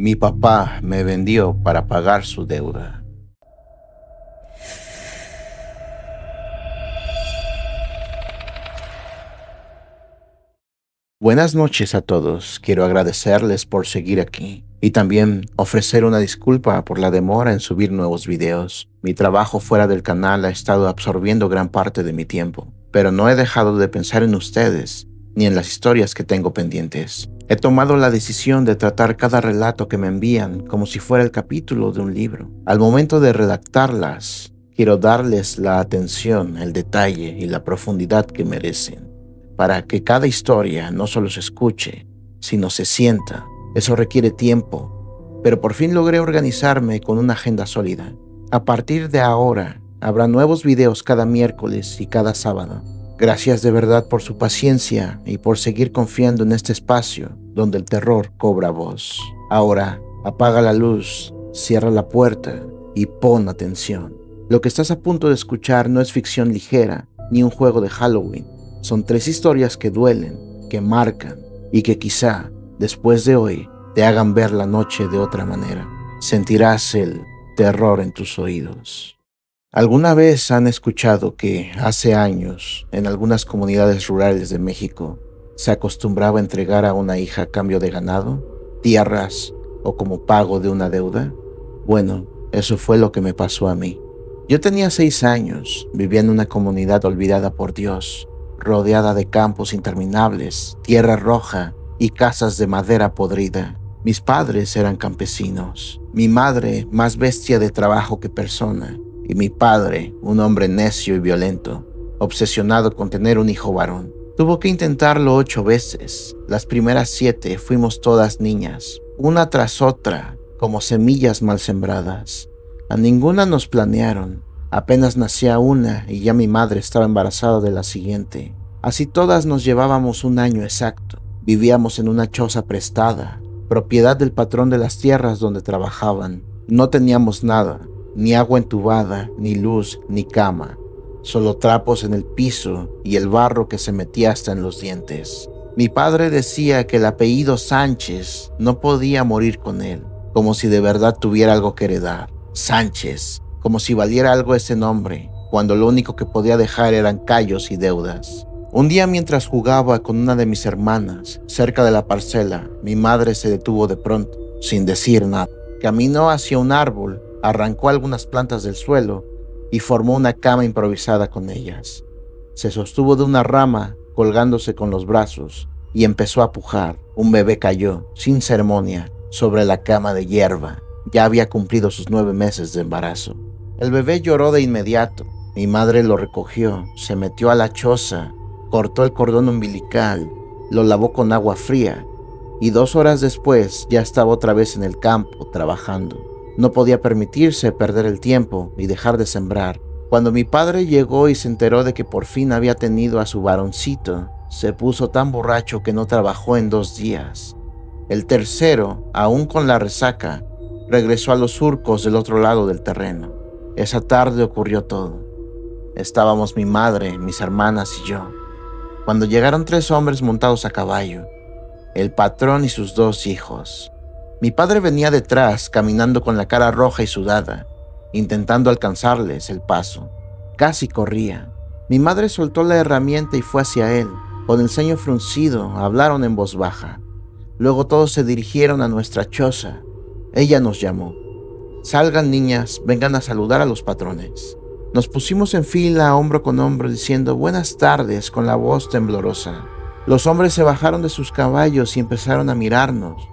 Mi papá me vendió para pagar su deuda. Buenas noches a todos. Quiero agradecerles por seguir aquí y también ofrecer una disculpa por la demora en subir nuevos videos. Mi trabajo fuera del canal ha estado absorbiendo gran parte de mi tiempo, pero no he dejado de pensar en ustedes ni en las historias que tengo pendientes. He tomado la decisión de tratar cada relato que me envían como si fuera el capítulo de un libro. Al momento de redactarlas, quiero darles la atención, el detalle y la profundidad que merecen, para que cada historia no solo se escuche, sino se sienta. Eso requiere tiempo, pero por fin logré organizarme con una agenda sólida. A partir de ahora, habrá nuevos videos cada miércoles y cada sábado. Gracias de verdad por su paciencia y por seguir confiando en este espacio donde el terror cobra voz. Ahora, apaga la luz, cierra la puerta y pon atención. Lo que estás a punto de escuchar no es ficción ligera ni un juego de Halloween. Son 3 historias que duelen, que marcan y que quizá, después de hoy, te hagan ver la noche de otra manera. Sentirás el terror en tus oídos. ¿Alguna vez han escuchado que hace años, en algunas comunidades rurales de México, se acostumbraba a entregar a una hija a cambio de ganado, tierras o como pago de una deuda? Bueno, eso fue lo que me pasó a mí. Yo tenía 6 años, vivía en una comunidad olvidada por Dios, rodeada de campos interminables, tierra roja y casas de madera podrida. Mis padres eran campesinos, mi madre más bestia de trabajo que persona, y mi padre un hombre necio y violento, obsesionado con tener un hijo varón. Tuvo que intentarlo 8 veces. Las primeras 7 fuimos todas niñas, una tras otra, como semillas mal sembradas. A ninguna nos planearon. Apenas nacía una y ya mi madre estaba embarazada de la siguiente. Así todas nos llevábamos un año exacto. Vivíamos en una choza prestada, propiedad del patrón de las tierras donde trabajaban. No teníamos nada, ni agua entubada, ni luz, ni cama. Solo trapos en el piso y el barro que se metía hasta en los dientes. Mi padre decía que el apellido Sánchez no podía morir con él, como si de verdad tuviera algo que heredar. Sánchez, como si valiera algo ese nombre, cuando lo único que podía dejar eran callos y deudas. Un día mientras jugaba con una de mis hermanas, cerca de la parcela, mi madre se detuvo de pronto, sin decir nada. Caminó hacia un árbol, arrancó algunas plantas del suelo y formó una cama improvisada con ellas. Se sostuvo de una rama, colgándose con los brazos, y empezó a pujar. Un bebé cayó, sin ceremonia, sobre la cama de hierba. Ya había cumplido sus 9 meses de embarazo. El bebé lloró de inmediato. Mi madre lo recogió, se metió a la choza, cortó el cordón umbilical, lo lavó con agua fría, y 2 horas después ya estaba otra vez en el campo, trabajando. No podía permitirse perder el tiempo y dejar de sembrar. Cuando mi padre llegó y se enteró de que por fin había tenido a su varoncito, se puso tan borracho que no trabajó en 2 días. El tercero, aún con la resaca, regresó a los surcos del otro lado del terreno. Esa tarde ocurrió todo. Estábamos mi madre, mis hermanas y yo, cuando llegaron 3 hombres montados a caballo, el patrón y sus 2 hijos. Mi padre venía detrás, caminando con la cara roja y sudada, intentando alcanzarles el paso. Casi corría. Mi madre soltó la herramienta y fue hacia él. Con el ceño fruncido, hablaron en voz baja. Luego todos se dirigieron a nuestra choza. Ella nos llamó. «Salgan, niñas, vengan a saludar a los patrones». Nos pusimos en fila, hombro con hombro, diciendo «buenas tardes» con la voz temblorosa. Los hombres se bajaron de sus caballos y empezaron a mirarnos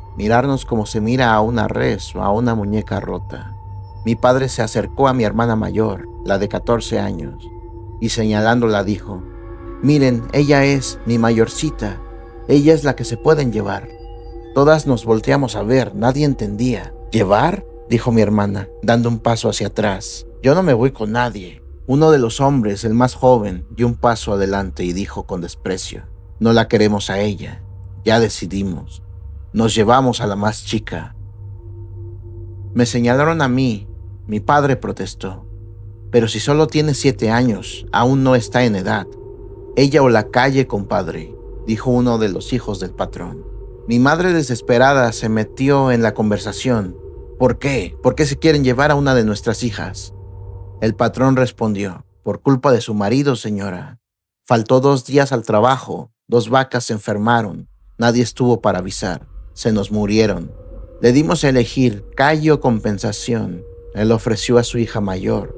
como se mira a una res o a una muñeca rota. Mi padre se acercó a mi hermana mayor, la de 14 años, y señalándola dijo: «Miren, ella es mi mayorcita, ella es la que se pueden llevar». Todas nos volteamos a ver, nadie entendía. «¿Llevar?», dijo mi hermana, dando un paso hacia atrás. «Yo no me voy con nadie». Uno de los hombres, el más joven, dio un paso adelante y dijo con desprecio: «No la queremos a ella, ya decidimos. Nos llevamos a la más chica». Me señalaron a mí. Mi padre protestó: «Pero si solo tiene 7 años, aún no está en edad». «Ella o la calle, compadre», dijo uno de los hijos del patrón. Mi madre desesperada se metió en la conversación. ¿Por qué? ¿Por qué se quieren llevar a una de nuestras hijas? El patrón respondió, por culpa de su marido, señora. Faltó 2 días al trabajo, 2 vacas se enfermaron, nadie estuvo para avisar, se nos murieron. Le dimos a elegir calle o compensación. Él ofreció a su hija mayor,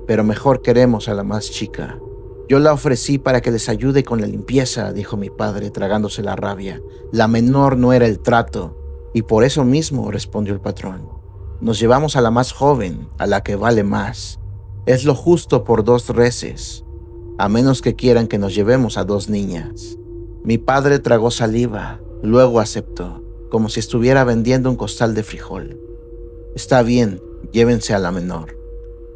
pero mejor queremos a la más chica. Yo la ofrecí para que les ayude con la limpieza, dijo mi padre, tragándose la rabia. La menor no era el trato, y por eso mismo, respondió el patrón. Nos llevamos a la más joven, a la que vale más. Es lo justo por 2 reses, a menos que quieran que nos llevemos a 2 niñas. Mi padre tragó saliva, luego aceptó, como si estuviera vendiendo un costal de frijol. Está bien, llévense a la menor,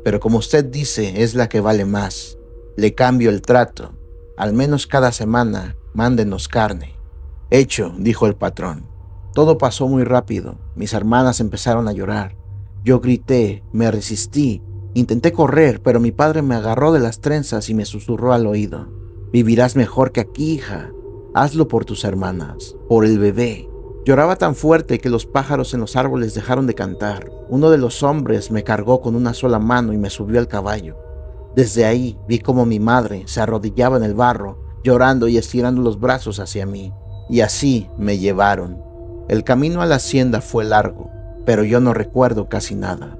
pero como usted dice, es la que vale más. Le cambio el trato, al menos cada semana, mándenos carne. Hecho, dijo el patrón. Todo pasó muy rápido, mis hermanas empezaron a llorar. Yo grité, me resistí, intenté correr, pero mi padre me agarró de las trenzas y me susurró al oído. Vivirás mejor que aquí, hija. Hazlo por tus hermanas, por el bebé. Lloraba tan fuerte que los pájaros en los árboles dejaron de cantar. Uno de los hombres me cargó con una sola mano y me subió al caballo. Desde ahí vi cómo mi madre se arrodillaba en el barro, llorando y estirando los brazos hacia mí. Y así me llevaron. El camino a la hacienda fue largo, pero yo no recuerdo casi nada.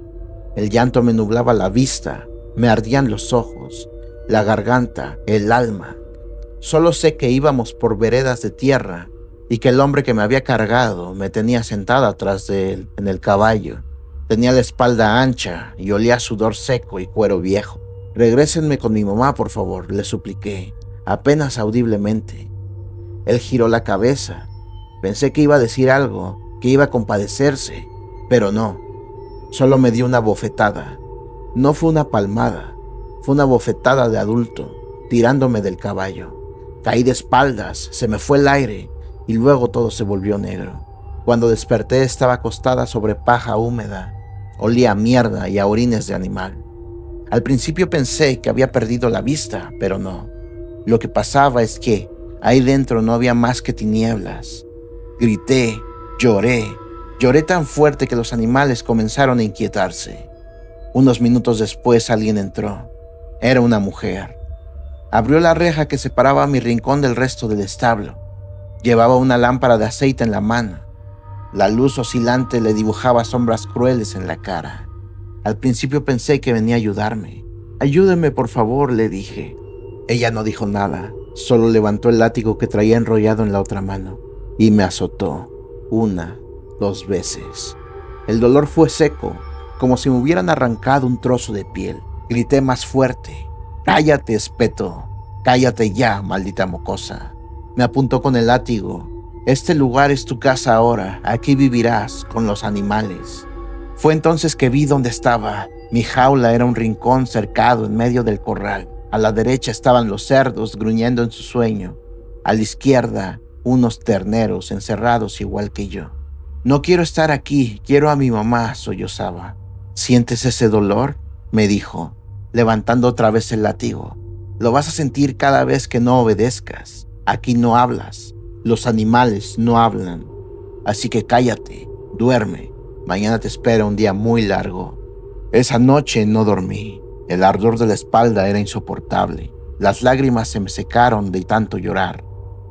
El llanto me nublaba la vista, me ardían los ojos, la garganta, el alma. Solo sé que íbamos por veredas de tierra y que el hombre que me había cargado me tenía sentada atrás de él, en el caballo. Tenía la espalda ancha y olía a sudor seco y cuero viejo. «Regrésenme con mi mamá, por favor», le supliqué, apenas audiblemente. Él giró la cabeza. Pensé que iba a decir algo, que iba a compadecerse, pero no. Solo me dio una bofetada. No fue una palmada, fue una bofetada de adulto, tirándome del caballo. Caí de espaldas, se me fue el aire y luego todo se volvió negro. Cuando desperté estaba acostada sobre paja húmeda. Olía a mierda y a orines de animal. Al principio pensé que había perdido la vista, pero no. Lo que pasaba es que ahí dentro no había más que tinieblas. Grité, lloré tan fuerte que los animales comenzaron a inquietarse. Unos minutos después alguien entró. Era una mujer. Abrió la reja que separaba mi rincón del resto del establo. Llevaba una lámpara de aceite en la mano. La luz oscilante le dibujaba sombras crueles en la cara. Al principio pensé que venía a ayudarme. «Ayúdeme, por favor», le dije. Ella no dijo nada, solo levantó el látigo que traía enrollado en la otra mano y me azotó 1, 2 veces. El dolor fue seco, como si me hubieran arrancado un trozo de piel. Grité más fuerte. «¡Cállate, espeto! ¡Cállate ya, maldita mocosa!». Me apuntó con el látigo. «Este lugar es tu casa ahora, aquí vivirás con los animales». Fue entonces que vi dónde estaba. Mi jaula era un rincón cercado en medio del corral. A la derecha estaban los cerdos gruñendo en su sueño. A la izquierda, unos terneros encerrados igual que yo. «No quiero estar aquí, quiero a mi mamá», sollozaba. «¿Sientes ese dolor?», me dijo, levantando otra vez el látigo. «Lo vas a sentir cada vez que no obedezcas. Aquí no hablas. Los animales no hablan. Así que cállate, duerme. Mañana te espera un día muy largo». Esa noche no dormí. El ardor de la espalda era insoportable. Las lágrimas se me secaron de tanto llorar.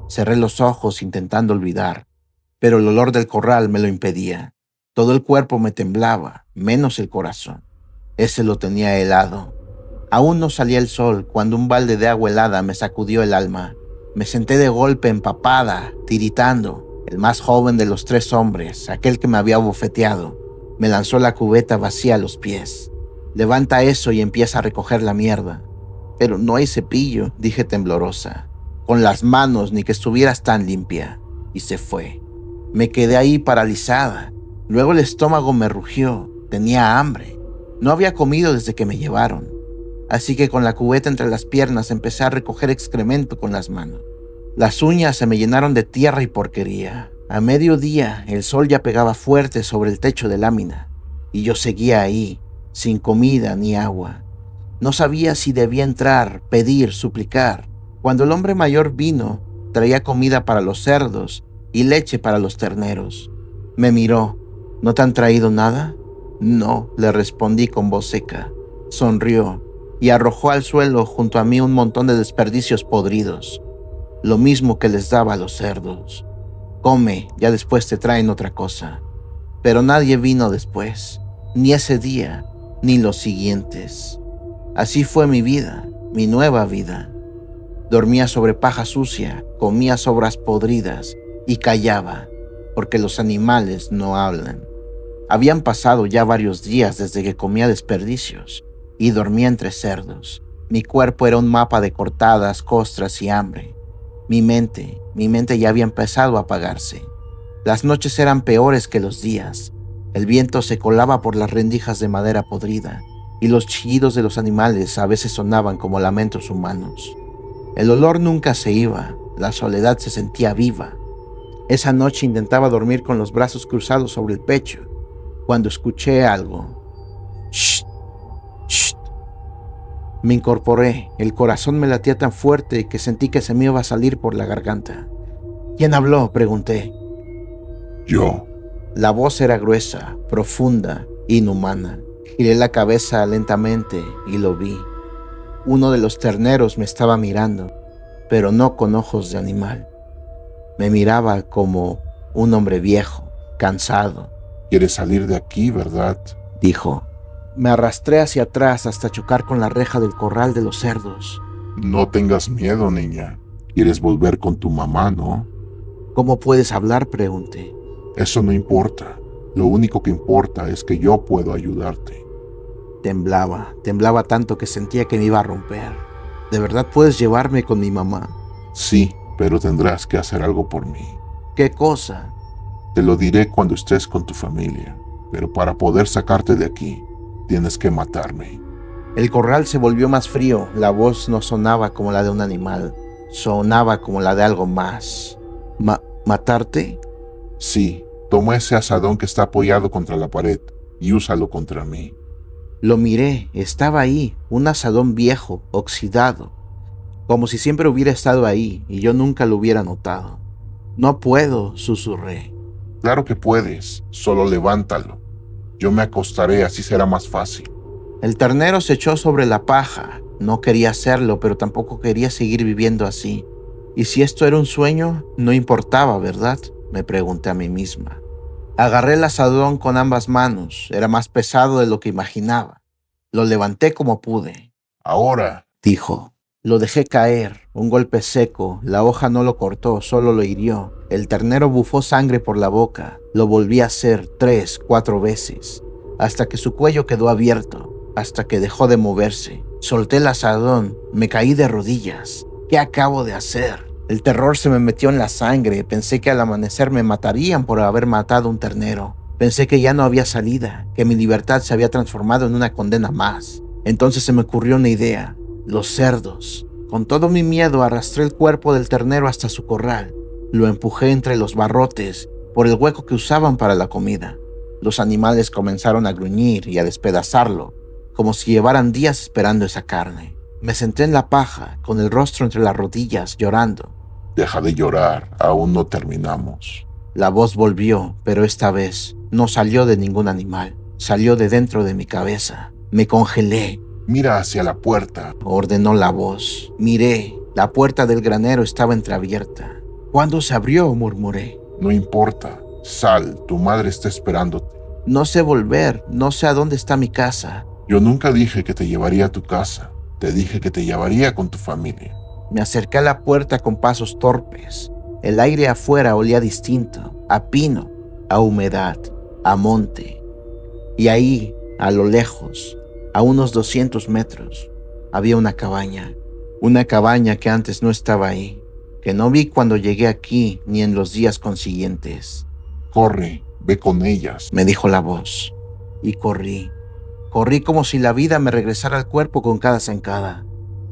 Cerré los ojos intentando olvidar, pero el olor del corral me lo impedía. Todo el cuerpo me temblaba, menos el corazón. Ese lo tenía helado. Aún no salía el sol cuando un balde de agua helada me sacudió el alma. Me senté de golpe empapada, tiritando. El más joven de los 3 hombres, aquel que me había bofeteado, me lanzó la cubeta vacía a los pies. «Levanta eso y empieza a recoger la mierda». «Pero no hay cepillo», dije temblorosa. «Con las manos, ni que estuvieras tan limpia». Y se fue. Me quedé ahí paralizada. Luego el estómago me rugió. Tenía hambre. No había comido desde que me llevaron. Así que con la cubeta entre las piernas empecé a recoger excremento con las manos. Las uñas se me llenaron de tierra y porquería. A mediodía el sol ya pegaba fuerte sobre el techo de lámina y yo seguía ahí, sin comida ni agua. No sabía si debía entrar, pedir, suplicar. Cuando el hombre mayor vino, traía comida para los cerdos y leche para los terneros. Me miró. ¿No te han traído nada? No, le respondí con voz seca. Sonrió y arrojó al suelo junto a mí un montón de desperdicios podridos, lo mismo que les daba a los cerdos. Come, ya después te traen otra cosa. Pero nadie vino después, ni ese día, ni los siguientes. Así fue mi vida, mi nueva vida. Dormía sobre paja sucia, comía sobras podridas y callaba, porque los animales no hablan. Habían pasado ya varios días desde que comía desperdicios y dormía entre cerdos. Mi cuerpo era un mapa de cortadas, costras y hambre. Mi mente ya había empezado a apagarse. Las noches eran peores que los días. El viento se colaba por las rendijas de madera podrida y los chillidos de los animales a veces sonaban como lamentos humanos. El olor nunca se iba, la soledad se sentía viva. Esa noche intentaba dormir con los brazos cruzados sobre el pecho, cuando escuché algo. ¡Shh! ¡Shh! Me incorporé, el corazón me latía tan fuerte que sentí que se me iba a salir por la garganta. ¿Quién habló?, pregunté. Yo. La voz era gruesa, profunda, inhumana. Giré la cabeza lentamente y lo vi. Uno de los terneros me estaba mirando, pero no con ojos de animal. Me miraba como un hombre viejo, cansado. ¿Quieres salir de aquí, verdad?, dijo. Me arrastré hacia atrás hasta chocar con la reja del corral de los cerdos. No tengas miedo, niña. ¿Quieres volver con tu mamá, no? ¿Cómo puedes hablar?, pregunté. Eso no importa. Lo único que importa es que yo puedo ayudarte. Temblaba tanto que sentía que me iba a romper. ¿De verdad puedes llevarme con mi mamá? Sí, pero tendrás que hacer algo por mí. ¿Qué cosa? Te lo diré cuando estés con tu familia, pero para poder sacarte de aquí, tienes que matarme. El corral se volvió más frío. La voz no sonaba como la de un animal, sonaba como la de algo más. ¿Matarte? Sí, toma ese asadón que está apoyado contra la pared y úsalo contra mí. Lo miré, estaba ahí, un asadón viejo, oxidado, como si siempre hubiera estado ahí y yo nunca lo hubiera notado. No puedo, susurré. Claro que puedes, solo levántalo. Yo me acostaré, así será más fácil. El ternero se echó sobre la paja. No quería hacerlo, pero tampoco quería seguir viviendo así. ¿Y si esto era un sueño? No importaba, ¿verdad?, me pregunté a mí misma. Agarré el asadón con ambas manos. Era más pesado de lo que imaginaba. Lo levanté como pude. Ahora, dijo. Lo dejé caer, un golpe seco. La hoja no lo cortó, solo lo hirió. El ternero bufó sangre por la boca. Lo volví a hacer 3, 4 veces, hasta que su cuello quedó abierto, hasta que dejó de moverse. Solté el asadón, me caí de rodillas. ¿Qué acabo de hacer? El terror se me metió en la sangre. Pensé que al amanecer me matarían por haber matado un ternero. Pensé que ya no había salida, que mi libertad se había transformado en una condena más. Entonces se me ocurrió una idea. Los cerdos. Con todo mi miedo arrastré el cuerpo del ternero hasta su corral. Lo empujé entre los barrotes por el hueco que usaban para la comida. Los animales comenzaron a gruñir y a despedazarlo, como si llevaran días esperando esa carne. Me senté en la paja, con el rostro entre las rodillas, llorando. Deja de llorar, aún no terminamos. La voz volvió, pero esta vez no salió de ningún animal. Salió de dentro de mi cabeza. Me congelé. Mira hacia la puerta, ordenó la voz. Miré. La puerta del granero estaba entreabierta. ¿Cuándo se abrió?, murmuré. No importa. Sal, tu madre está esperándote. No sé volver. No sé a dónde está mi casa. Yo nunca dije que te llevaría a tu casa. Te dije que te llevaría con tu familia. Me acerqué a la puerta con pasos torpes. El aire afuera olía distinto, a pino, a humedad, a monte. Y ahí, a lo lejos, a unos 200 metros, había una cabaña que antes no estaba ahí, que no vi cuando llegué aquí ni en los días consiguientes. Corre, ve con ellas, me dijo la voz. Y corrí como si la vida me regresara al cuerpo con cada zancada.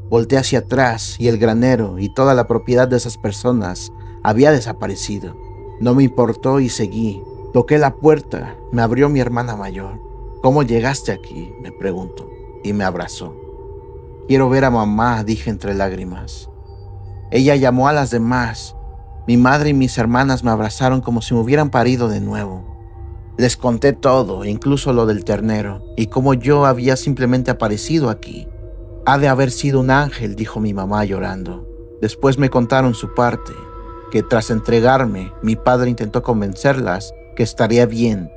Volté hacia atrás y el granero y toda la propiedad de esas personas había desaparecido. No me importó y seguí. Toqué la puerta, me abrió mi hermana mayor. ¿Cómo llegaste aquí?, me preguntó, y me abrazó. Quiero ver a mamá, dije entre lágrimas. Ella llamó a las demás. Mi madre y mis hermanas me abrazaron como si me hubieran parido de nuevo. Les conté todo, incluso lo del ternero, y cómo yo había simplemente aparecido aquí. Ha de haber sido un ángel, dijo mi mamá llorando. Después me contaron su parte, que tras entregarme, mi padre intentó convencerlas que estaría bien,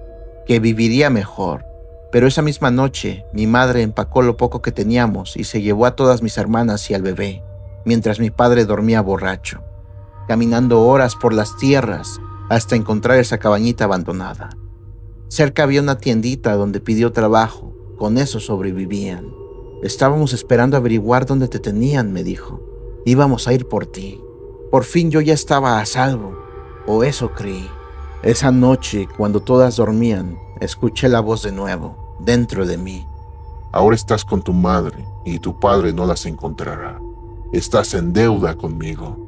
que viviría mejor. Pero esa misma noche, mi madre empacó lo poco que teníamos y se llevó a todas mis hermanas y al bebé, mientras mi padre dormía borracho, caminando horas por las tierras hasta encontrar esa cabañita abandonada. Cerca había una tiendita donde pidió trabajo, con eso sobrevivían. Estábamos esperando averiguar dónde te tenían, me dijo. Íbamos a ir por ti. Por fin yo ya estaba a salvo, o eso creí. Esa noche, cuando todas dormían, escuché la voz de nuevo, dentro de mí. Ahora estás con tu madre y tu padre no las encontrará. Estás en deuda conmigo.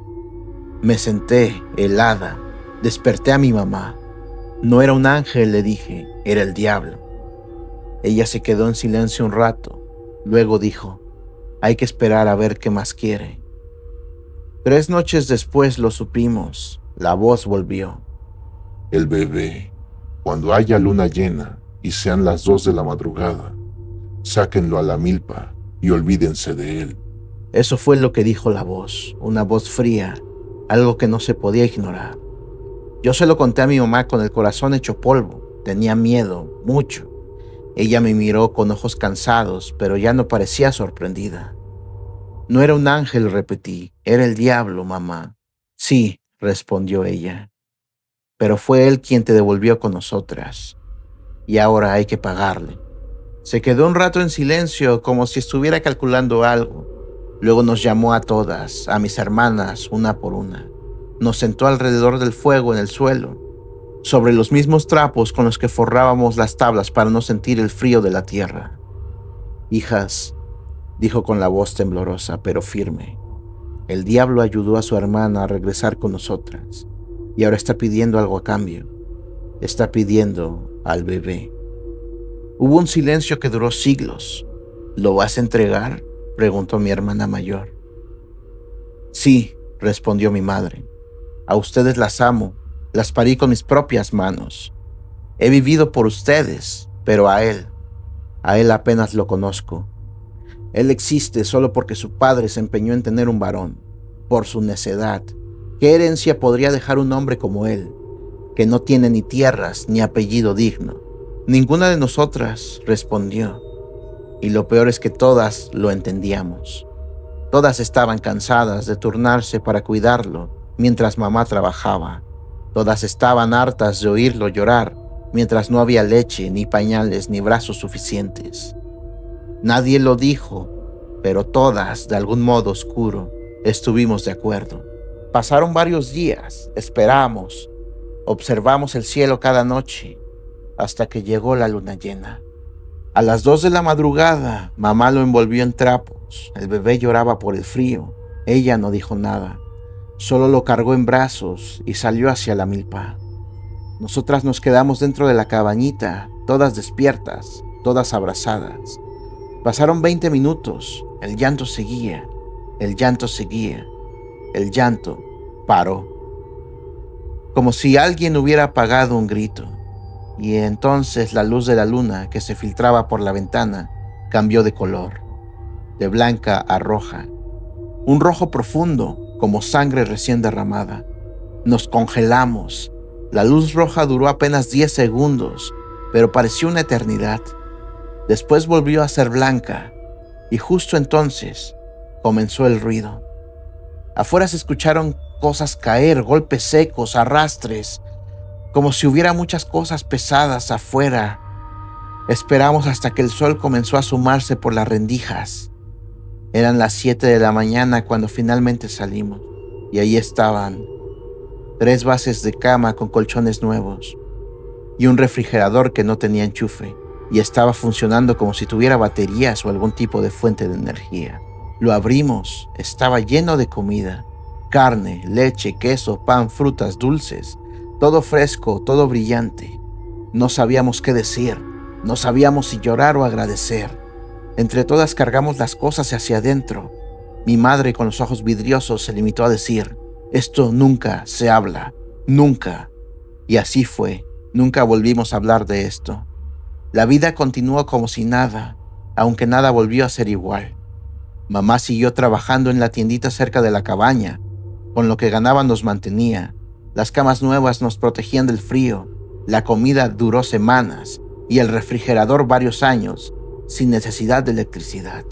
Me senté, helada. Desperté a mi mamá. No era un ángel, le dije, era el diablo. Ella se quedó en silencio un rato. Luego dijo, hay que esperar a ver qué más quiere. 3 noches después lo supimos. La voz volvió. El bebé, cuando haya luna llena y sean las 2 de la madrugada, sáquenlo a la milpa y olvídense de él. Eso fue lo que dijo la voz, una voz fría, algo que no se podía ignorar. Yo se lo conté a mi mamá con el corazón hecho polvo. Tenía miedo, mucho. Ella me miró con ojos cansados, pero ya no parecía sorprendida. No era un ángel, repetí. Era el diablo, mamá. Sí, respondió ella. Pero fue él quien te devolvió con nosotras. Y ahora hay que pagarle. Se quedó un rato en silencio, como si estuviera calculando algo. Luego nos llamó a todas, a mis hermanas, una por una. Nos sentó alrededor del fuego en el suelo, sobre los mismos trapos con los que forrábamos las tablas para no sentir el frío de la tierra. Hijas, dijo con la voz temblorosa pero firme, el diablo ayudó a su hermana a regresar con nosotras y ahora está pidiendo algo a cambio. Está pidiendo al bebé. Hubo un silencio que duró siglos. ¿Lo vas a entregar?, preguntó mi hermana mayor. Sí, respondió mi madre. A ustedes las amo, las parí con mis propias manos. He vivido por ustedes, pero a él apenas lo conozco. Él existe solo porque su padre se empeñó en tener un varón, por su necedad. ¿Qué herencia podría dejar un hombre como él, que no tiene ni tierras ni apellido digno? Ninguna de nosotras respondió, y lo peor es que todas lo entendíamos. Todas estaban cansadas de turnarse para cuidarlo, mientras mamá trabajaba. Todas estaban hartas de oírlo llorar, mientras no había leche, ni pañales, ni brazos suficientes. Nadie lo dijo, pero todas, de algún modo oscuro, estuvimos de acuerdo. Pasaron varios días, esperamos, observamos el cielo cada noche, hasta que llegó la luna llena. A las 2 de la madrugada, mamá lo envolvió en trapos. El bebé lloraba por el frío. Ella no dijo nada. Solo lo cargó en brazos y salió hacia la milpa. Nosotras nos quedamos dentro de la cabañita, todas despiertas, todas abrazadas. Pasaron 20 minutos. El llanto seguía. El llanto seguía. El llanto paró. Como si alguien hubiera apagado un grito. Y entonces la luz de la luna que se filtraba por la ventana cambió de color, de blanca a roja. Un rojo profundo, como sangre recién derramada. Nos congelamos. La luz roja duró apenas 10 segundos, pero pareció una eternidad. Después volvió a ser blanca, y justo entonces comenzó el ruido. Afuera se escucharon cosas caer, golpes secos, arrastres, como si hubiera muchas cosas pesadas afuera. Esperamos hasta que el sol comenzó a asomarse por las rendijas. Eran las 7 de la mañana cuando finalmente salimos, y ahí estaban 3 bases de cama con colchones nuevos y un refrigerador que no tenía enchufe y estaba funcionando como si tuviera baterías o algún tipo de fuente de energía. Lo abrimos, estaba lleno de comida, carne, leche, queso, pan, frutas, dulces, todo fresco, todo brillante. No sabíamos qué decir, no sabíamos si llorar o agradecer. Entre todas cargamos las cosas hacia adentro. Mi madre, con los ojos vidriosos, se limitó a decir, Esto nunca se habla, nunca. Y así fue, nunca volvimos a hablar de esto. La vida continuó como si nada, aunque nada volvió a ser igual. Mamá siguió trabajando en la tiendita cerca de la cabaña. Con lo que ganaba nos mantenía. Las camas nuevas nos protegían del frío. La comida duró semanas y el refrigerador varios años, sin necesidad de electricidad.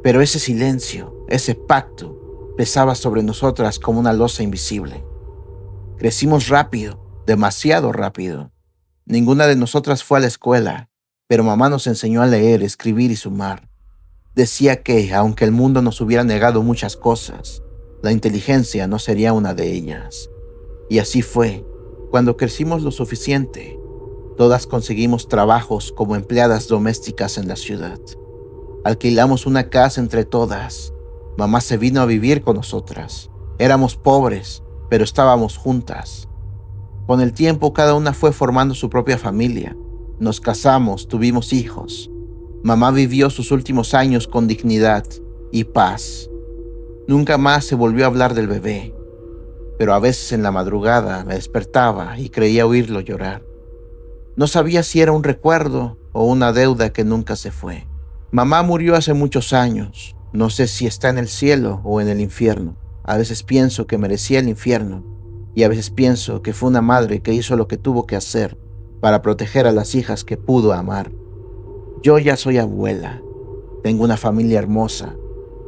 Pero ese silencio, ese pacto, pesaba sobre nosotras como una losa invisible. Crecimos rápido, demasiado rápido. Ninguna de nosotras fue a la escuela, pero mamá nos enseñó a leer, escribir y sumar. Decía que, aunque el mundo nos hubiera negado muchas cosas, la inteligencia no sería una de ellas. Y así fue. Cuando crecimos lo suficiente, todas conseguimos trabajos como empleadas domésticas en la ciudad. Alquilamos una casa entre todas. Mamá se vino a vivir con nosotras. Éramos pobres, pero estábamos juntas. Con el tiempo, cada una fue formando su propia familia. Nos casamos, tuvimos hijos. Mamá vivió sus últimos años con dignidad y paz. Nunca más se volvió a hablar del bebé, pero a veces en la madrugada me despertaba y creía oírlo llorar. No sabía si era un recuerdo o una deuda que nunca se fue. Mamá murió hace muchos años. No sé si está en el cielo o en el infierno. A veces pienso que merecía el infierno y a veces pienso que fue una madre que hizo lo que tuvo que hacer para proteger a las hijas que pudo amar. Yo ya soy abuela. Tengo una familia hermosa.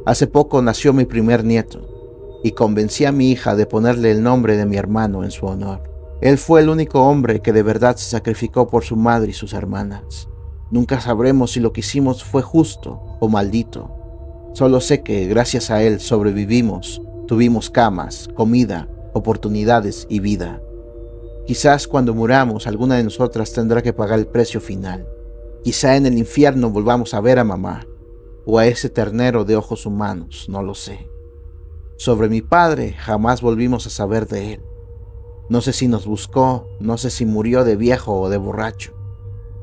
Hace poco nació mi primer nieto y convencí a mi hija de ponerle el nombre de mi hermano en su honor. Él fue el único hombre que de verdad se sacrificó por su madre y sus hermanas. Nunca sabremos si lo que hicimos fue justo o maldito. Solo sé que gracias a él sobrevivimos, tuvimos camas, comida, oportunidades y vida. Quizás cuando muramos alguna de nosotras tendrá que pagar el precio final. Quizá en el infierno volvamos a ver a mamá o a ese ternero de ojos humanos, no lo sé. Sobre mi padre jamás volvimos a saber de él. No sé si nos buscó, no sé si murió de viejo o de borracho.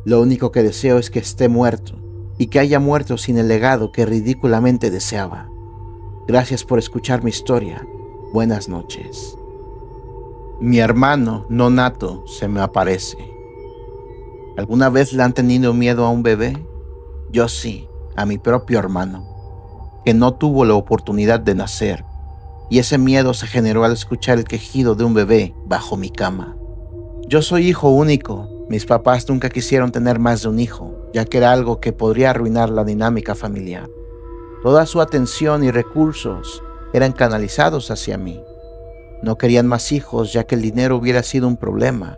Lo único que deseo es que esté muerto y que haya muerto sin el legado que ridículamente deseaba. Gracias por escuchar mi historia. Buenas noches. Mi hermano no nato se me aparece. ¿Alguna vez le han tenido miedo a un bebé? Yo sí, a mi propio hermano, que no tuvo la oportunidad de nacer, y ese miedo se generó al escuchar el quejido de un bebé bajo mi cama. Yo soy hijo único. Mis papás nunca quisieron tener más de un hijo, ya que era algo que podría arruinar la dinámica familiar. Toda su atención y recursos eran canalizados hacia mí. No querían más hijos, ya que el dinero hubiera sido un problema.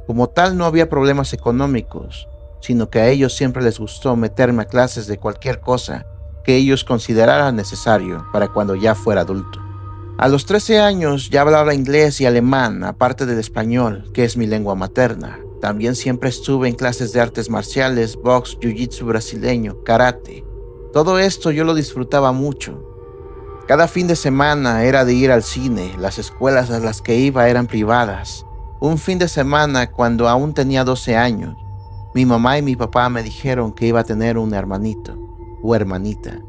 Como tal, no había problemas económicos, sino que a ellos siempre les gustó meterme a clases de cualquier cosa que ellos consideraran necesario para cuando ya fuera adulto. A los 13 años ya hablaba inglés y alemán, aparte del español, que es mi lengua materna. También siempre estuve en clases de artes marciales, box, jiu-jitsu brasileño, karate. Todo esto yo lo disfrutaba mucho. Cada fin de semana era de ir al cine. Las escuelas a las que iba eran privadas. Un fin de semana, cuando aún tenía 12 años, mi mamá y mi papá me dijeron que iba a tener un hermanito o hermanita.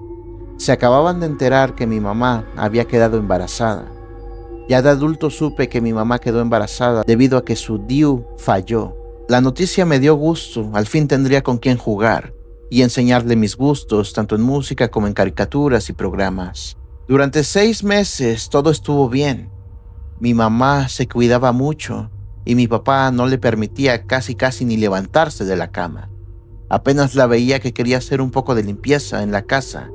Se acababan de enterar que mi mamá había quedado embarazada. Ya de adulto supe que mi mamá quedó embarazada debido a que su DIU falló. La noticia me dio gusto. Al fin tendría con quién jugar y enseñarle mis gustos, tanto en música como en caricaturas y programas. Durante 6 meses todo estuvo bien. Mi mamá se cuidaba mucho y mi papá no le permitía casi ni levantarse de la cama. Apenas la veía que quería hacer un poco de limpieza en la casa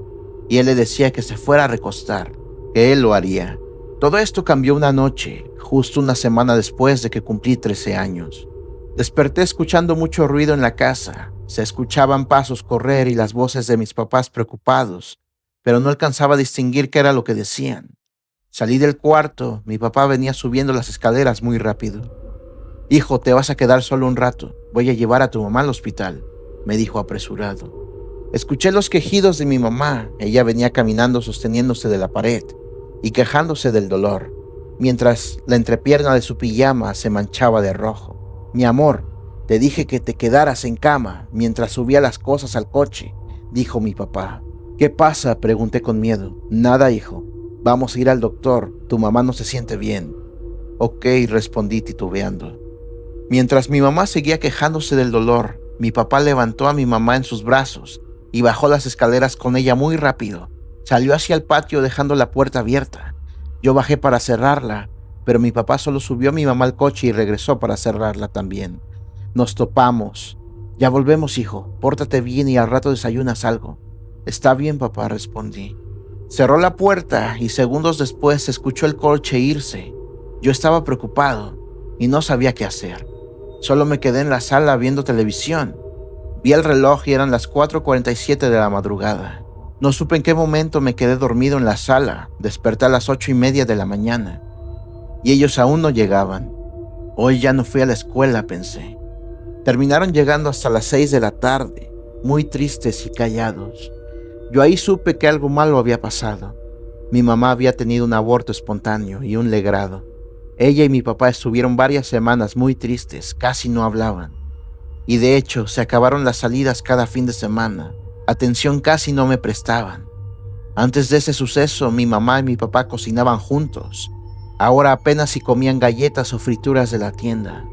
y él le decía que se fuera a recostar, que él lo haría. Todo esto cambió una noche, justo una semana después de que cumplí 13 años. Desperté escuchando mucho ruido en la casa. Se escuchaban pasos correr y las voces de mis papás preocupados, pero no alcanzaba a distinguir qué era lo que decían. Salí del cuarto. Mi papá venía subiendo las escaleras muy rápido. «Hijo, te vas a quedar solo un rato. Voy a llevar a tu mamá al hospital», me dijo apresurado. Escuché los quejidos de mi mamá. Ella venía caminando sosteniéndose de la pared y quejándose del dolor, mientras la entrepierna de su pijama se manchaba de rojo. «Mi amor, te dije que te quedaras en cama mientras subía las cosas al coche», dijo mi papá. «¿Qué pasa?», pregunté con miedo. «Nada, hijo. Vamos a ir al doctor, tu mamá no se siente bien. Ok, respondí titubeando. Mientras mi mamá seguía quejándose del dolor, mi papá levantó a mi mamá en sus brazos y bajó las escaleras con ella muy rápido. Salió hacia el patio dejando la puerta abierta. Yo bajé para cerrarla, pero mi papá solo subió a mi mamá al coche y regresó para cerrarla también. Nos topamos. Ya volvemos, hijo. Pórtate bien y al rato desayunas algo. Está bien, papá, respondí. Cerró la puerta y segundos después se escuchó el coche irse. Yo estaba preocupado y no sabía qué hacer. Solo me quedé en la sala viendo televisión. Vi el reloj y eran las 4:47 de la madrugada. No supe en qué momento me quedé dormido en la sala. Desperté a las 8:30 de la mañana. Y ellos aún no llegaban. Hoy ya no fui a la escuela, pensé. Terminaron llegando hasta las 6 de la tarde, muy tristes y callados. Yo ahí supe que algo malo había pasado. Mi mamá había tenido un aborto espontáneo y un legrado. Ella y mi papá estuvieron varias semanas muy tristes, casi no hablaban. Y de hecho, se acabaron las salidas cada fin de semana. Atención casi no me prestaban. Antes de ese suceso, mi mamá y mi papá cocinaban juntos. Ahora apenas si comían galletas o frituras de la tienda.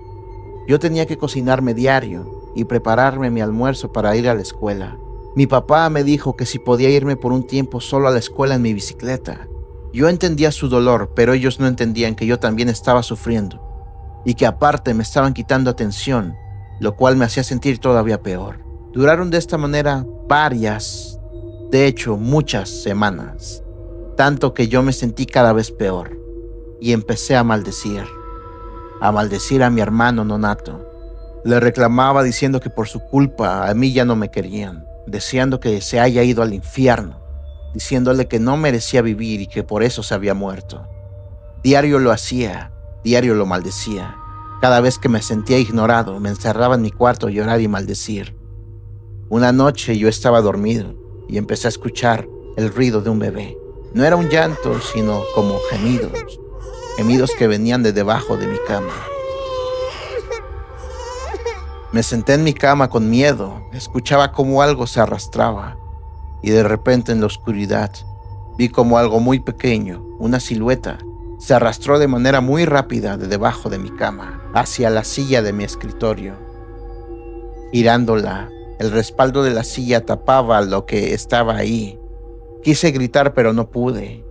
Yo tenía que cocinarme diario y prepararme mi almuerzo para ir a la escuela. Mi papá me dijo que si podía irme por un tiempo solo a la escuela en mi bicicleta. Yo entendía su dolor, pero ellos no entendían que yo también estaba sufriendo y que aparte me estaban quitando atención, lo cual me hacía sentir todavía peor. Duraron de esta manera varias, de hecho muchas semanas, tanto que yo me sentí cada vez peor y empecé a maldecir a mi hermano nonato. Le reclamaba diciendo que por su culpa a mí ya no me querían, deseando que se haya ido al infierno, diciéndole que no merecía vivir y que por eso se había muerto. Diario lo hacía, diario lo maldecía. Cada vez que me sentía ignorado, me encerraba en mi cuarto a llorar y maldecir. Una noche yo estaba dormido y empecé a escuchar el ruido de un bebé. No era un llanto, sino como gemidos que venían de debajo de mi cama. Me senté en mi cama con miedo, escuchaba como algo se arrastraba y de repente en la oscuridad vi como algo muy pequeño, una silueta, se arrastró de manera muy rápida de debajo de mi cama hacia la silla de mi escritorio. Girándola, el respaldo de la silla tapaba lo que estaba ahí. Quise gritar pero no pude.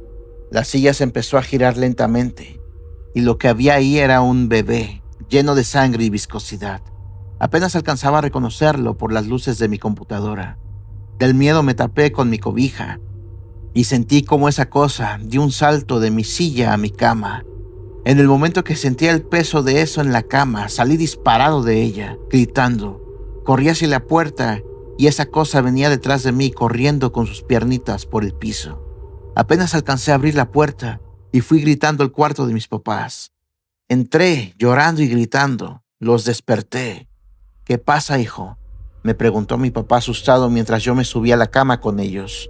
La silla se empezó a girar lentamente y lo que había ahí era un bebé lleno de sangre y viscosidad. Apenas alcanzaba a reconocerlo por las luces de mi computadora. Del miedo me tapé con mi cobija y sentí como esa cosa dio un salto de mi silla a mi cama. En el momento que sentía el peso de eso en la cama, salí disparado de ella, gritando. Corrí hacia la puerta y esa cosa venía detrás de mí corriendo con sus piernitas por el piso. Apenas alcancé a abrir la puerta y fui gritando al cuarto de mis papás. Entré llorando y gritando. Los desperté. ¿Qué pasa, hijo?, me preguntó mi papá asustado mientras yo me subí a la cama con ellos.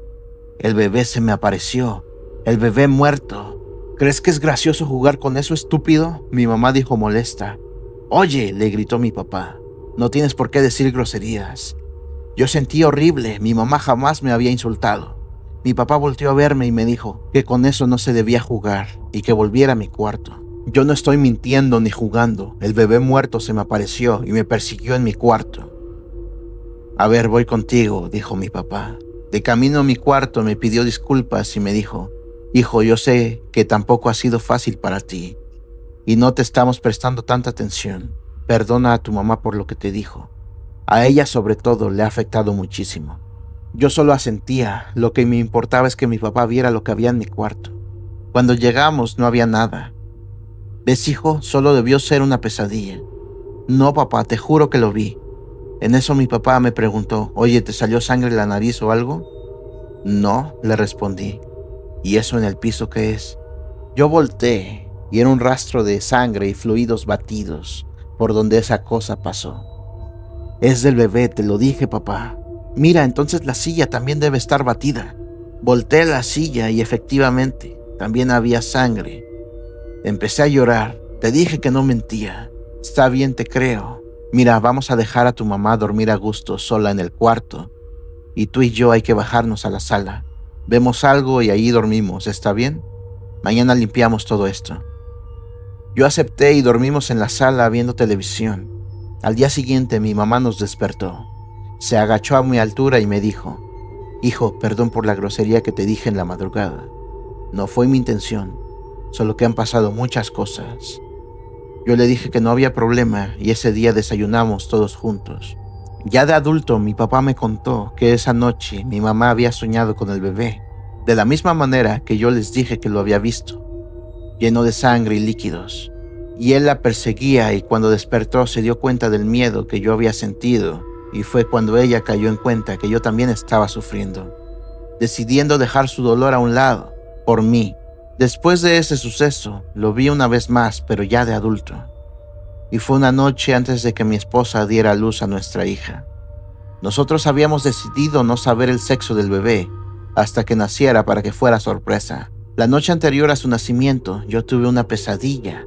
El bebé se me apareció. El bebé muerto. ¿Crees que es gracioso jugar con eso, estúpido?, mi mamá dijo molesta. Oye, le gritó mi papá, no tienes por qué decir groserías. Yo sentí horrible, mi mamá jamás me había insultado. Mi papá volteó a verme y me dijo que con eso no se debía jugar y que volviera a mi cuarto. Yo no estoy mintiendo ni jugando. El bebé muerto se me apareció y me persiguió en mi cuarto. A ver, voy contigo, dijo mi papá. De camino a mi cuarto me pidió disculpas y me dijo, hijo, yo sé que tampoco ha sido fácil para ti y no te estamos prestando tanta atención. Perdona a tu mamá por lo que te dijo. A ella sobre todo le ha afectado muchísimo. Yo solo asentía. Lo que me importaba es que mi papá viera lo que había en mi cuarto. Cuando llegamos no había nada. ¿Ves, hijo? Solo debió ser una pesadilla. No, papá, te juro que lo vi. En eso mi papá me preguntó, oye, ¿te salió sangre en la nariz o algo? No, le respondí. ¿Y eso en el piso qué es? Yo volteé y era un rastro de sangre y fluidos batidos por donde esa cosa pasó. Es del bebé, te lo dije, papá. Mira, entonces la silla también debe estar batida. Volteé la silla y efectivamente también había sangre. Empecé a llorar. Te dije que no mentía. Está bien, te creo. Mira, vamos a dejar a tu mamá dormir a gusto sola en el cuarto. Y tú y yo hay que bajarnos a la sala. Vemos algo y ahí dormimos, ¿está bien? Mañana limpiamos todo esto. Yo acepté y dormimos en la sala viendo televisión. Al día siguiente mi mamá nos despertó. Se agachó a mi altura y me dijo: «Hijo, perdón por la grosería que te dije en la madrugada. No fue mi intención, solo que han pasado muchas cosas». Yo le dije que no había problema y ese día desayunamos todos juntos. Ya de adulto, mi papá me contó que esa noche mi mamá había soñado con el bebé, de la misma manera que yo les dije que lo había visto, lleno de sangre y líquidos. Y él la perseguía y cuando despertó se dio cuenta del miedo que yo había sentido y fue cuando ella cayó en cuenta que yo también estaba sufriendo, decidiendo dejar su dolor a un lado, por mí. Después de ese suceso, lo vi una vez más, pero ya de adulto. Y fue una noche antes de que mi esposa diera a luz a nuestra hija. Nosotros habíamos decidido no saber el sexo del bebé hasta que naciera para que fuera sorpresa. La noche anterior a su nacimiento, yo tuve una pesadilla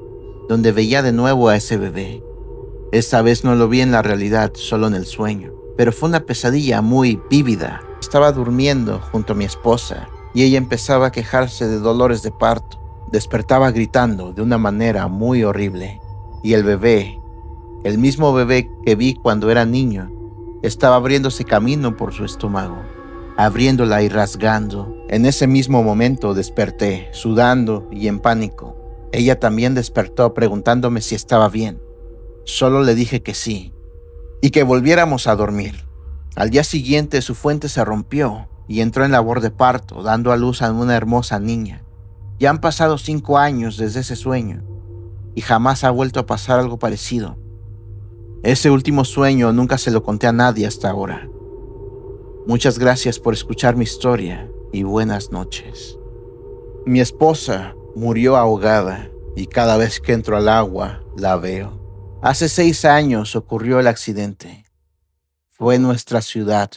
donde veía de nuevo a ese bebé. Esta vez no lo vi en la realidad, solo en el sueño. Pero fue una pesadilla muy vívida. Estaba durmiendo junto a mi esposa y ella empezaba a quejarse de dolores de parto. Despertaba gritando de una manera muy horrible. Y el bebé, el mismo bebé que vi cuando era niño, estaba abriéndose camino por su estómago, abriéndola y rasgando. En ese mismo momento desperté, sudando y en pánico. Ella también despertó preguntándome si estaba bien. Solo le dije que sí, y que volviéramos a dormir. Al día siguiente su fuente se rompió y entró en labor de parto, dando a luz a una hermosa niña. Ya han pasado 5 años desde ese sueño, y jamás ha vuelto a pasar algo parecido. Ese último sueño nunca se lo conté a nadie hasta ahora. Muchas gracias por escuchar mi historia y buenas noches. Mi esposa murió ahogada y cada vez que entro al agua la veo. Hace 6 años ocurrió el accidente. Fue en nuestra ciudad,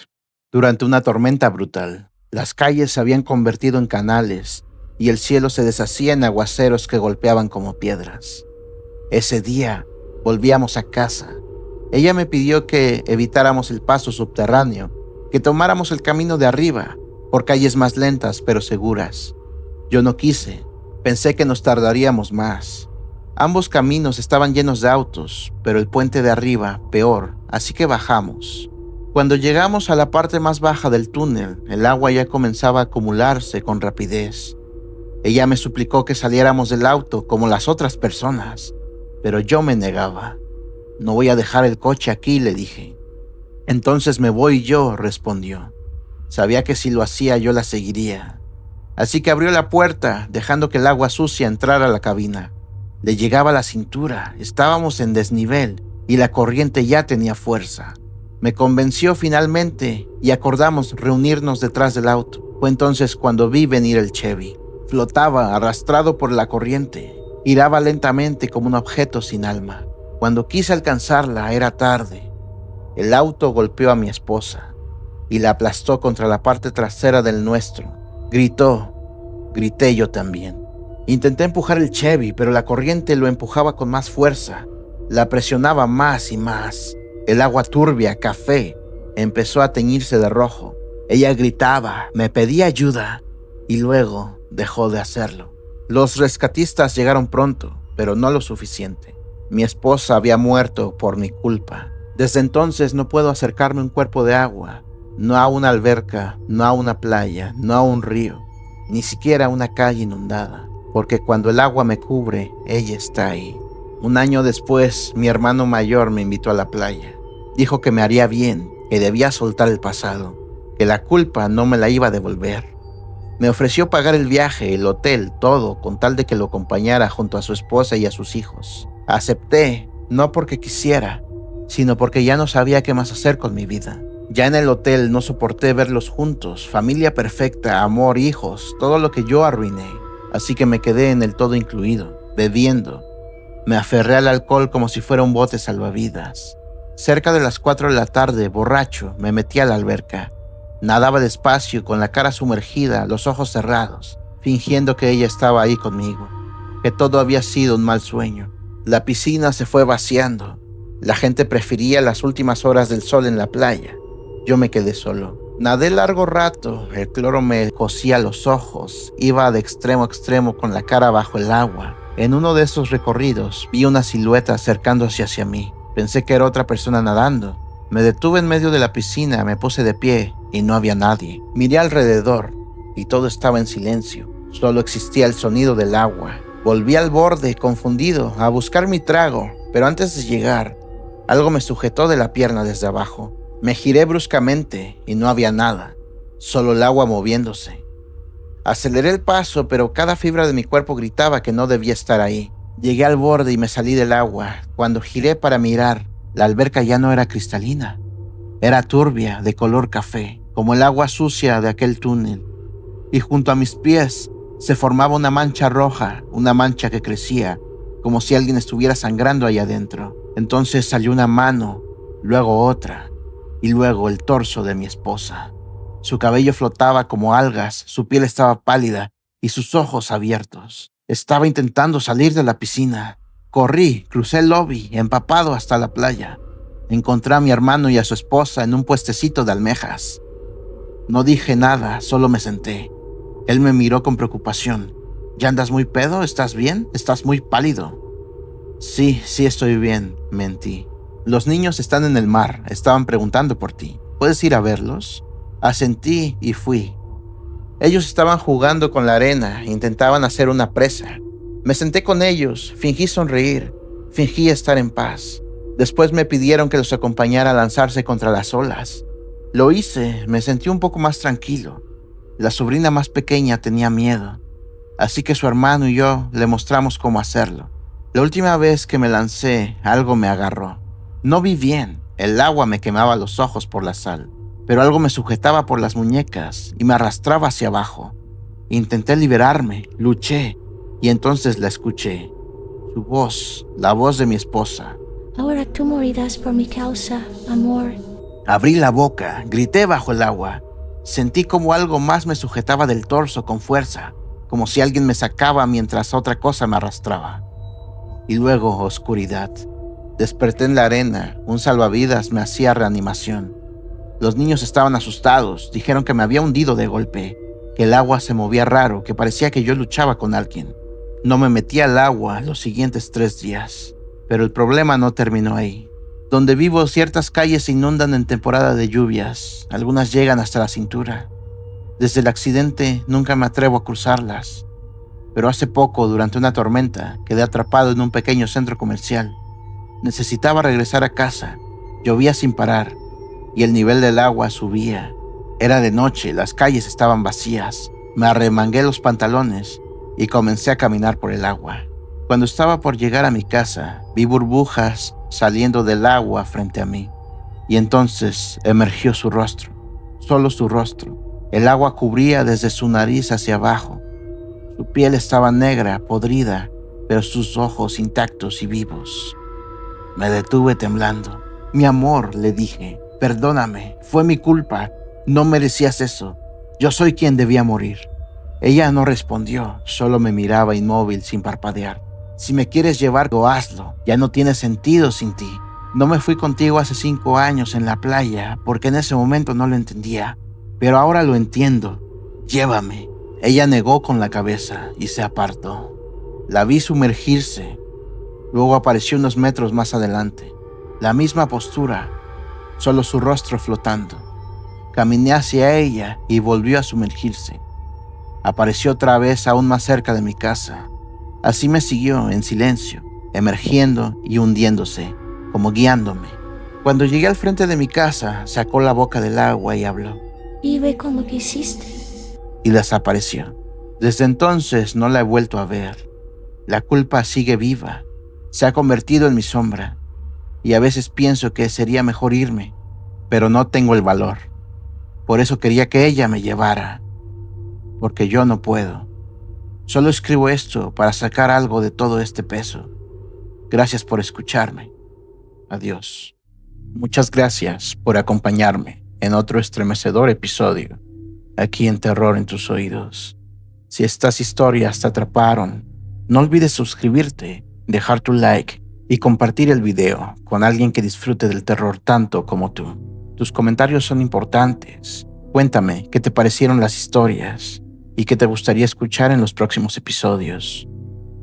durante una tormenta brutal. Las calles se habían convertido en canales y el cielo se deshacía en aguaceros que golpeaban como piedras. Ese día volvíamos a casa. Ella me pidió que evitáramos el paso subterráneo, que tomáramos el camino de arriba, por calles más lentas pero seguras. Yo no quise, pensé que nos tardaríamos más. Ambos caminos estaban llenos de autos, pero el puente de arriba peor, así que bajamos. Cuando llegamos a la parte más baja del túnel, el agua ya comenzaba a acumularse con rapidez. Ella me suplicó que saliéramos del auto como las otras personas, pero yo me negaba. «No voy a dejar el coche aquí», le dije. «Entonces me voy yo», respondió. Sabía que si lo hacía yo la seguiría. Así que abrió la puerta, dejando que el agua sucia entrara a la cabina. Le llegaba a la cintura, estábamos en desnivel y la corriente ya tenía fuerza. Me convenció finalmente y acordamos reunirnos detrás del auto. Fue entonces cuando vi venir el Chevy. Flotaba arrastrado por la corriente. Giraba lentamente como un objeto sin alma. Cuando quise alcanzarla era tarde. El auto golpeó a mi esposa y la aplastó contra la parte trasera del nuestro. Gritó. Grité yo también. Intenté empujar el Chevy, pero la corriente lo empujaba con más fuerza. La presionaba más y más. El agua turbia, café, empezó a teñirse de rojo. Ella gritaba, me pedía ayuda y luego dejó de hacerlo. Los rescatistas llegaron pronto, pero no lo suficiente. Mi esposa había muerto por mi culpa. Desde entonces no puedo acercarme a un cuerpo de agua, no a una alberca, no a una playa, no a un río, ni siquiera a una calle inundada, porque cuando el agua me cubre, ella está ahí. Un año después, mi hermano mayor me invitó a la playa. Dijo que me haría bien, que debía soltar el pasado, que la culpa no me la iba a devolver. Me ofreció pagar el viaje, el hotel, todo, con tal de que lo acompañara junto a su esposa y a sus hijos. Acepté, no porque quisiera, sino porque ya no sabía qué más hacer con mi vida. Ya en el hotel no soporté verlos juntos, familia perfecta, amor, hijos, todo lo que yo arruiné. Así que me quedé en el todo incluido, bebiendo. Me aferré al alcohol como si fuera un bote salvavidas. Cerca de las 4 de la tarde, borracho, me metí a la alberca. Nadaba despacio, con la cara sumergida, los ojos cerrados, fingiendo que ella estaba ahí conmigo, que todo había sido un mal sueño. La piscina se fue vaciando. La gente prefería las últimas horas del sol en la playa. Yo me quedé solo. Nadé largo rato, el cloro me cosía los ojos, iba de extremo a extremo con la cara bajo el agua. En uno de esos recorridos vi una silueta acercándose hacia mí. Pensé que era otra persona nadando. Me detuve en medio de la piscina, me puse de pie y no había nadie. Miré alrededor y todo estaba en silencio. Solo existía el sonido del agua. Volví al borde, confundido, a buscar mi trago, pero antes de llegar, algo me sujetó de la pierna desde abajo. Me giré bruscamente y no había nada, solo el agua moviéndose. Aceleré el paso, pero cada fibra de mi cuerpo gritaba que no debía estar ahí. Llegué al borde y me salí del agua. Cuando giré para mirar, la alberca ya no era cristalina. Era turbia, de color café, como el agua sucia de aquel túnel. Y junto a mis pies se formaba una mancha roja, una mancha que crecía, como si alguien estuviera sangrando ahí adentro. Entonces salió una mano, luego otra, y luego el torso de mi esposa. Su cabello flotaba como algas, su piel estaba pálida y sus ojos abiertos. Estaba intentando salir de la piscina. Corrí, crucé el lobby, empapado hasta la playa. Encontré a mi hermano y a su esposa en un puestecito de almejas. No dije nada, solo me senté. Él me miró con preocupación. ¿Ya andas muy pedo? ¿Estás bien? Estás muy pálido. Sí, estoy bien, mentí. Los niños están en el mar, estaban preguntando por ti. ¿Puedes ir a verlos? Asentí y fui. Ellos estaban jugando con la arena, intentaban hacer una presa. Me senté con ellos, fingí sonreír, fingí estar en paz. Después me pidieron que los acompañara a lanzarse contra las olas. Lo hice, me sentí un poco más tranquilo. La sobrina más pequeña tenía miedo, así que su hermano y yo le mostramos cómo hacerlo. La última vez que me lancé, algo me agarró. No vi bien, el agua me quemaba los ojos por la sal, pero algo me sujetaba por las muñecas y me arrastraba hacia abajo. Intenté liberarme, luché, y entonces la escuché. Su voz, la voz de mi esposa. Ahora tú morirás por mi causa, amor. Abrí la boca, grité bajo el agua. Sentí como algo más me sujetaba del torso con fuerza, como si alguien me sacaba mientras otra cosa me arrastraba. Y luego oscuridad. Desperté en la arena, un salvavidas me hacía reanimación. Los niños estaban asustados, dijeron que me había hundido de golpe, que el agua se movía raro, que parecía que yo luchaba con alguien. No me metí al agua los siguientes 3 días, pero el problema no terminó ahí. Donde vivo, ciertas calles se inundan en temporada de lluvias, algunas llegan hasta la cintura. Desde el accidente nunca me atrevo a cruzarlas, pero hace poco, durante una tormenta, quedé atrapado en un pequeño centro comercial. Necesitaba regresar a casa, llovía sin parar, y el nivel del agua subía. Era de noche, las calles estaban vacías. Me arremangué los pantalones y comencé a caminar por el agua. Cuando estaba por llegar a mi casa, vi burbujas saliendo del agua frente a mí. Y entonces emergió su rostro, solo su rostro. El agua cubría desde su nariz hacia abajo. Su piel estaba negra, podrida, pero sus ojos intactos y vivos. Me detuve temblando. Mi amor, le dije, perdóname, fue mi culpa. No merecías eso. Yo soy quien debía morir. Ella no respondió, solo me miraba inmóvil sin parpadear. Si me quieres llevar, hazlo. Ya no tiene sentido sin ti. No me fui contigo hace 5 años en la playa porque en ese momento no lo entendía. Pero ahora lo entiendo. Llévame. Ella negó con la cabeza y se apartó. La vi sumergirse. Luego apareció unos metros más adelante. La misma postura, solo su rostro flotando. Caminé hacia ella y volvió a sumergirse. Apareció otra vez aún más cerca de mi casa. Así me siguió en silencio, emergiendo y hundiéndose, como guiándome. Cuando llegué al frente de mi casa, sacó la boca del agua y habló. Y ve con lo que hiciste. Y desapareció. Desde entonces no la he vuelto a ver. La culpa sigue viva. Se ha convertido en mi sombra. Y a veces pienso que sería mejor irme, pero no tengo el valor. Por eso quería que ella me llevara. Porque yo no puedo. Solo escribo esto para sacar algo de todo este peso. Gracias por escucharme. Adiós. Muchas gracias por acompañarme en otro estremecedor episodio, aquí en Terror en tus oídos. Si estas historias te atraparon, no olvides suscribirte, dejar tu like y compartir el video con alguien que disfrute del terror tanto como tú. Tus comentarios son importantes Cuéntame qué te parecieron las historias y qué te gustaría escuchar en los próximos episodios.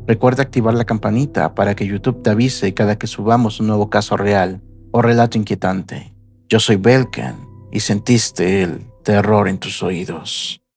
Recuerda activar la campanita para que YouTube te avise cada que subamos un nuevo caso real o relato inquietante. Yo soy Belkan y sentiste el terror en tus oídos.